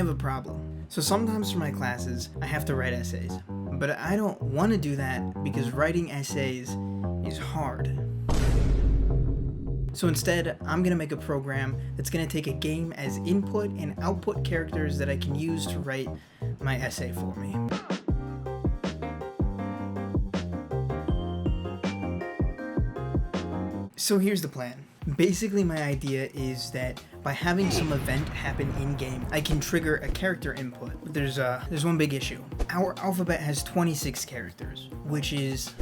have a problem. So sometimes for my classes, I have to write essays, but I don't want to do that because writing essays is hard. So instead, I'm going to make a program that's going to take a game as input and output characters that I can use to write my essay for me. So here's the plan. Basically, my idea is that by having some event happen in-game, I can trigger a character input. But there's one big issue. Our alphabet has 26 characters,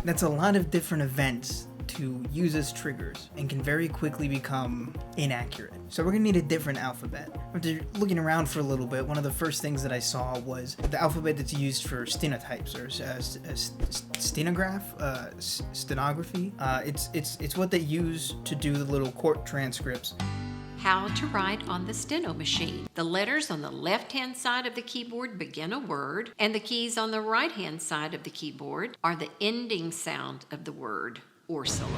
that's a lot of different events to use as triggers and can very quickly become inaccurate. So we're gonna need a different alphabet. After looking around for a little bit, one of the first things that I saw was the alphabet that's used for stenotypes or stenography. It's what they use to do the little court transcripts. How to write on the steno machine. The letters on the left-hand side of the keyboard begin a word, and the keys on the right-hand side of the keyboard are the ending sound of the word or syllable.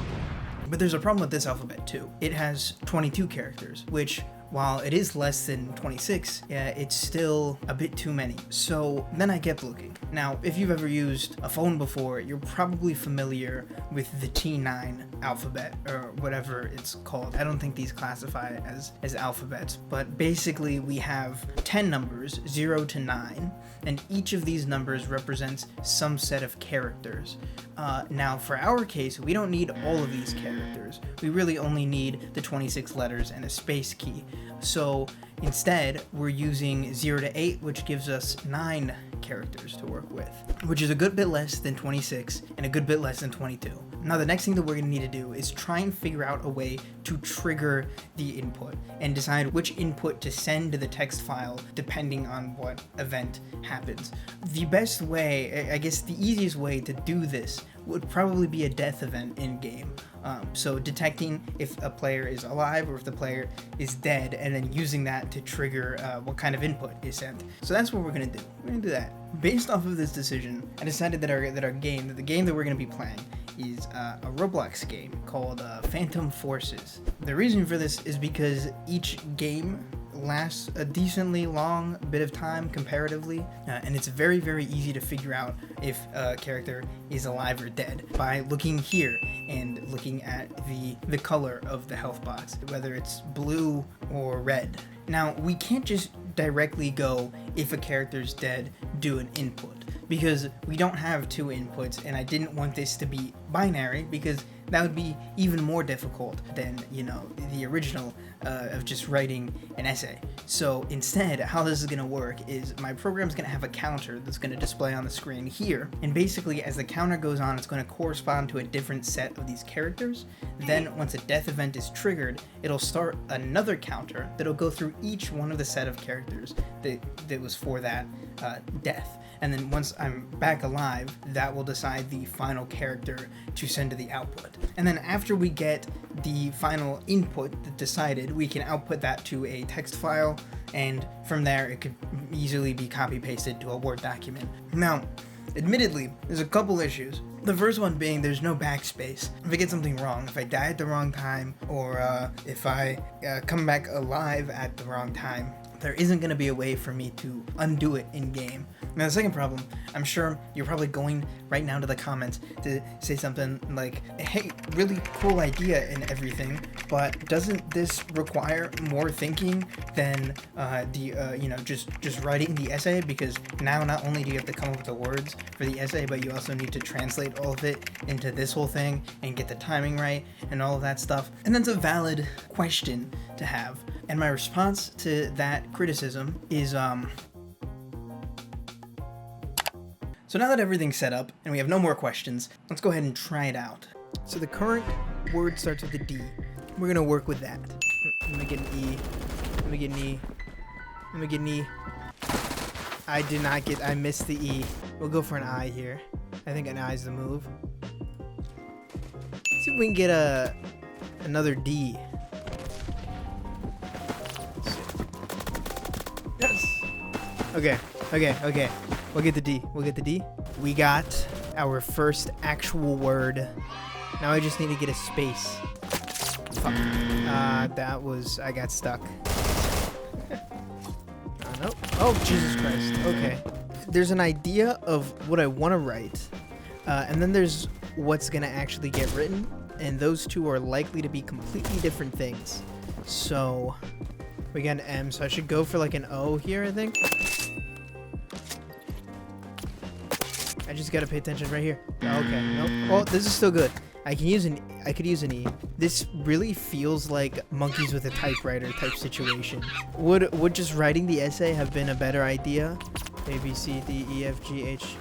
But there's a problem with this alphabet too. It has 22 characters, which while it is less than 26, it's still a bit too many. So then I kept looking. Now, if you've ever used a phone before, you're probably familiar with the T9 alphabet, or whatever it's called. I don't think these classify as alphabets, but basically we have 10 numbers, 0 to 9, and each of these numbers represents some set of characters. Now, for our case, we don't need all of these characters. We really only need the 26 letters and a space key. So instead, we're using 0 to 8, which gives us 9 characters to work with, which is a good bit less than 26 and a good bit less than 22. Now, the next thing that we're going to need to do is try and figure out a way to trigger the input and decide which input to send to the text file depending on what event happens. The best way, I guess the easiest way to do this would probably be a death event in-game. So detecting if a player is alive or if the player is dead, and then using that to trigger what kind of input is sent. So that's what we're gonna do. We're gonna do that. Based off of this decision, I decided that the game that we're gonna be playing is a Roblox game called Phantom Forces. The reason for this is because each game lasts a decently long bit of time comparatively, and it's very, very easy to figure out if a character is alive or dead by looking here and looking at the color of the health box, whether it's blue or red. Now, we can't just directly go, if a character's dead, do an input, because we don't have two inputs, and I didn't want this to be binary because that would be even more difficult than, the original of just writing an essay. So instead, how this is going to work is my program's going to have a counter that's going to display on the screen here, and basically as the counter goes on, it's going to correspond to a different set of these characters. Then once a death event is triggered, it'll start another counter that'll go through each one of the set of characters that was for that death. And then once I'm back alive, that will decide the final character to send to the output. And then after we get the final input that decided, we can output that to a text file, and from there it could easily be copy-pasted to a Word document. Now, admittedly, there's a couple issues. The first one being there's no backspace. If I get something wrong, if I die at the wrong time, or if I come back alive at the wrong time, there isn't going to be a way for me to undo it in-game. Now, the second problem, I'm sure you're probably going right now to the comments to say something like, hey, really cool idea and everything, but doesn't this require more thinking than just writing the essay? Because now not only do you have to come up with the words for the essay, but you also need to translate all of it into this whole thing and get the timing right and all of that stuff. And that's a valid question to have. And my response to that criticism is, so now that everything's set up and we have no more questions, let's go ahead and try it out. So the current word starts with a D. We're gonna work with that. Let me get an E. Let me get an E. Let me get an E. I missed the E. We'll go for an I here. I think an I is the move. Let's see if we can get another D. Yes. Okay. We'll get the D. We got our first actual word. Now I just need to get a space. Fuck. I got stuck. Nope. Oh, Jesus Christ. Okay. There's an idea of what I want to write, and then there's what's going to actually get written, and those two are likely to be completely different things. So, we got an M, so I should go for like an O here, I think. I just gotta pay attention right here. Okay, nope. Well, this is still good. I could use an E. This really feels like monkeys with a typewriter type situation. Would just writing the essay have been a better idea? A, B, C, D, E, F, G, H.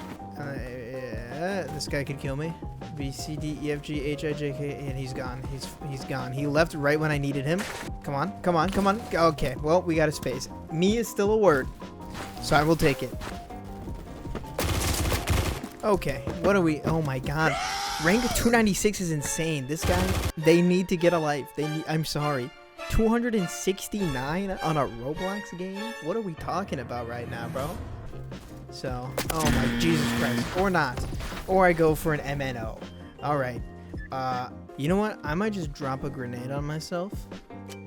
This guy could kill me. B, C, D, E, F, G, H, I, J, K, and he's gone. He's gone. He left right when I needed him. Come on, come on, come on. Okay, well, we got a space. Me is still a word, so I will take it. Okay, what are we? Oh my God. Rank 296 is insane. This guy, they need to get a life. I'm sorry. 269 on a Roblox game? What are we talking about right now, bro? So, oh my Jesus Christ. Or not. Or I go for an MNO. Alright. You know what? I might just drop a grenade on myself.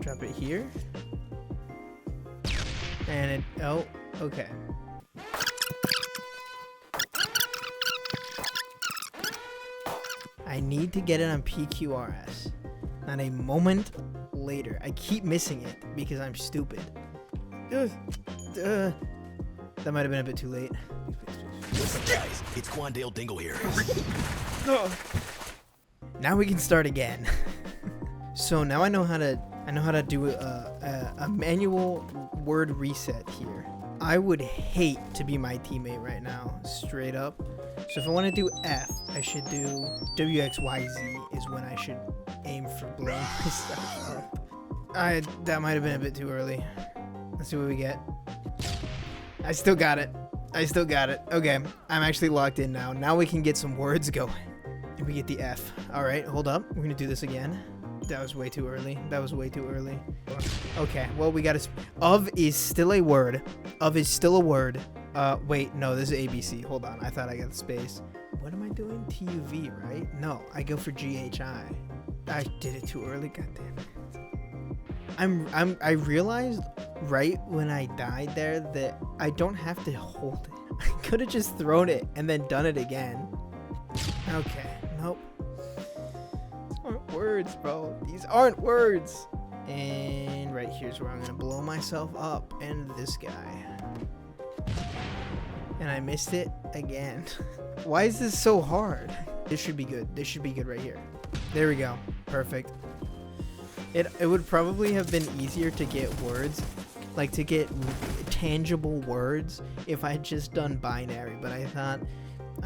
Drop it here. And it, oh, okay. I need to get it on PQRS. Not a moment later. I keep missing it because I'm stupid. That might have been a bit too late. What's up, guys? It's Quandale Dingle here. Now we can start again. So now I know how to do a manual word reset here. I would hate to be my teammate right now, straight up. So if I want to do F, I should do WXYZ is when I should aim for blowing myself up. That might have been a bit too early. Let's see what we get. I still got it. Okay, I'm actually locked in now. Now we can get some words going. And we get the F. All right, hold up. We're gonna do this again. That was way too early. Okay, well, we got to... Of is still a word. Wait, no, this is ABC. Hold on, I thought I got the space. What am I doing? TUV, right? No, I go for GHI. I did it too early, god damn it. I realized right when I died there that I don't have to hold it. I could have just thrown it and then done it again. Okay, nope. Words, bro. These aren't words. And right here's where I'm gonna blow myself up, and this guy. And I missed it again. Why is this so hard? This should be good. This should be good right here. There we go. Perfect. It would probably have been easier to get words, like to get tangible words, if I had just done binary. But I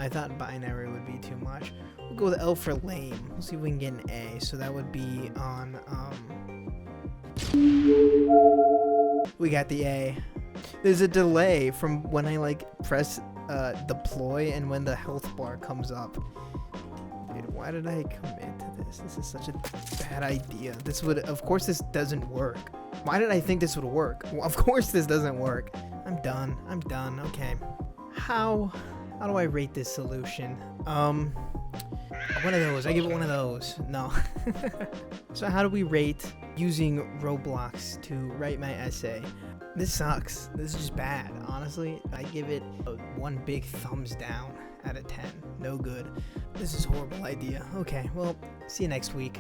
thought binary would be too much. We'll go with L for lame. We'll see if we can get an A. So that would be on, we got the A. There's a delay from when I like press deploy and when the health bar comes up. Dude, why did I commit to this? This is such a bad idea. Of course this doesn't work. Why did I think this would work? Well, of course this doesn't work. I'm done. Okay. How do I rate this solution? One of those. I give it one of those. No. So how do we rate using Roblox to write my essay? This sucks. This is just bad. Honestly, I give it one big thumbs down out of 10. No good. This is a horrible idea. Okay, well, see you next week.